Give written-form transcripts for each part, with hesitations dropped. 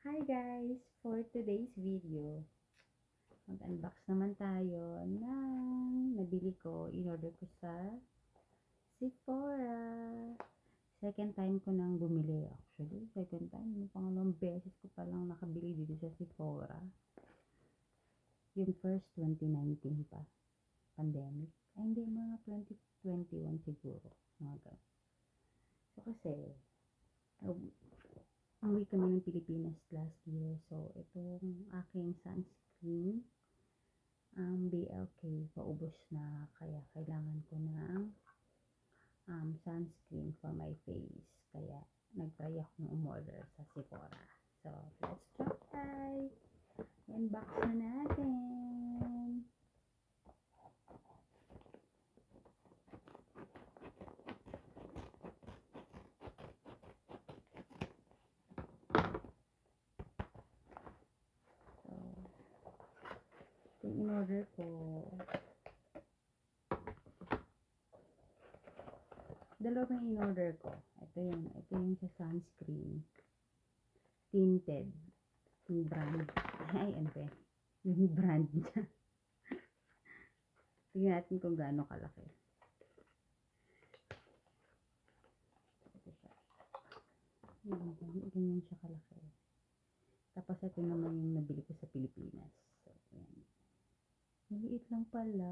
Hi guys! For today's video, mag-unbox naman tayo ng nabili ko, in-order ko sa Sephora. Second time ko nang bumili actually. Second time, yung pangalawang beses ko palang nakabili dito sa Sephora. Yung first 2019 pa, pandemic. Ay hindi, mga 2021 siguro. Mga ganun. So kasi, umuwi kami ng Pilipinas last year. So, itong aking sunscreen, BLK, paubos na. Kaya, kailangan ko ng sunscreen for my face. Kaya, nag-try ako ng umorder sa Sephora. So, let's try. Unbox na natin. Yung in-order ko, dalawang in-order ko. Ito yung sa sunscreen. Tinted. Yung brand. Ay, ano ba? Yung brand niya. Tingnan natin kung gaano kalaki. Ito siya. Ganyan siya kalaki. Tapos ito naman yung nabili ko sa Pilipinas. So, yan. Maliit lang pala.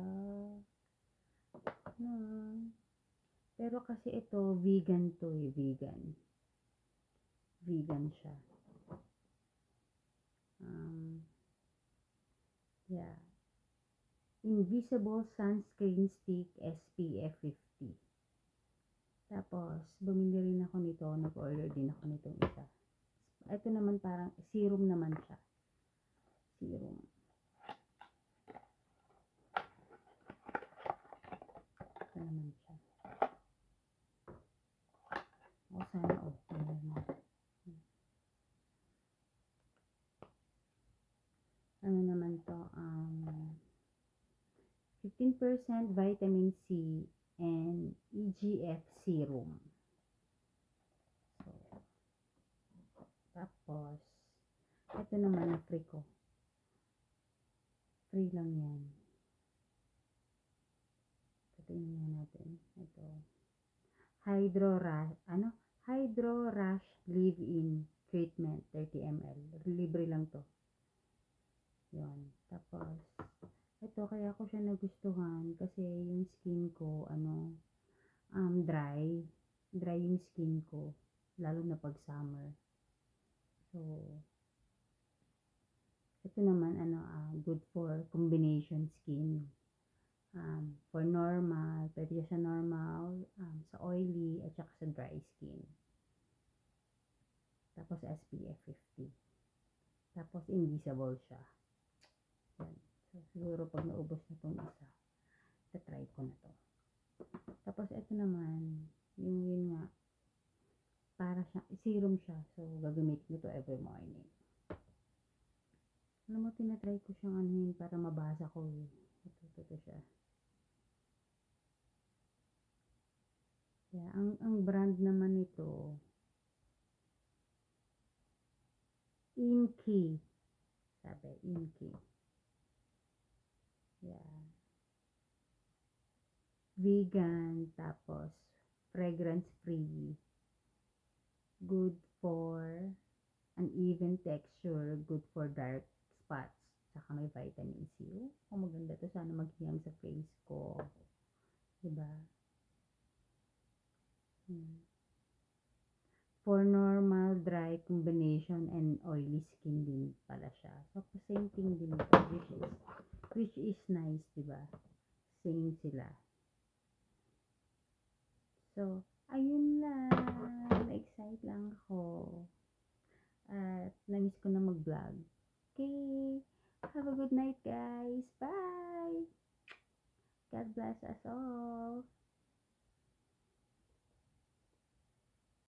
Pero kasi ito, vegan to eh. Vegan. Vegan siya. Yeah. Invisible Sunscreen Stick SPF 50. Tapos, bumili rin ako nito. Nag-order din ako nitong isa. Ito naman parang serum naman siya. Serum. Ito naman siya. O, sana ano naman to, 15% vitamin C and EGF serum. So, tapos, ito naman na free ko. Free lang yan. Tingnan natin. Ito. Hydro Rush Leave-In Treatment 30 ml. Libre lang to. Yun. Tapos, ito kaya ko siya nagustuhan kasi yung skin ko, dry. Dry yung skin ko. Lalo na pag summer. So, ito naman, good for combination skin. For normal, pwede siya normal, sa oily, at saka sa dry skin. Tapos SPF 50. Tapos invisible siya. Yan. So, siguro pag naubos na itong isa, try ko na to. Tapos ito naman, yun nga, para siya, serum siya. So, gagamitin ko to every morning. Alam mo, tinatry ko siyang anuhin para mabasa ko. Ito siya. Yeah, ang brand naman ito, Inky. Sabi, Inky. Yeah. Vegan, tapos fragrance free. Good for uneven texture, good for dark spots. Saka may vitamin C. Oh, maganda to. Sana maghiyang sa face ko. Diba? For normal, dry, combination, and oily skin din pala siya. So, same thing din ito, which is nice, diba? Same sila. So, ayun lang. Na-excite lang ako. At namiss ko na mag-vlog. Okay. Have a good night, guys. Bye. God bless us all.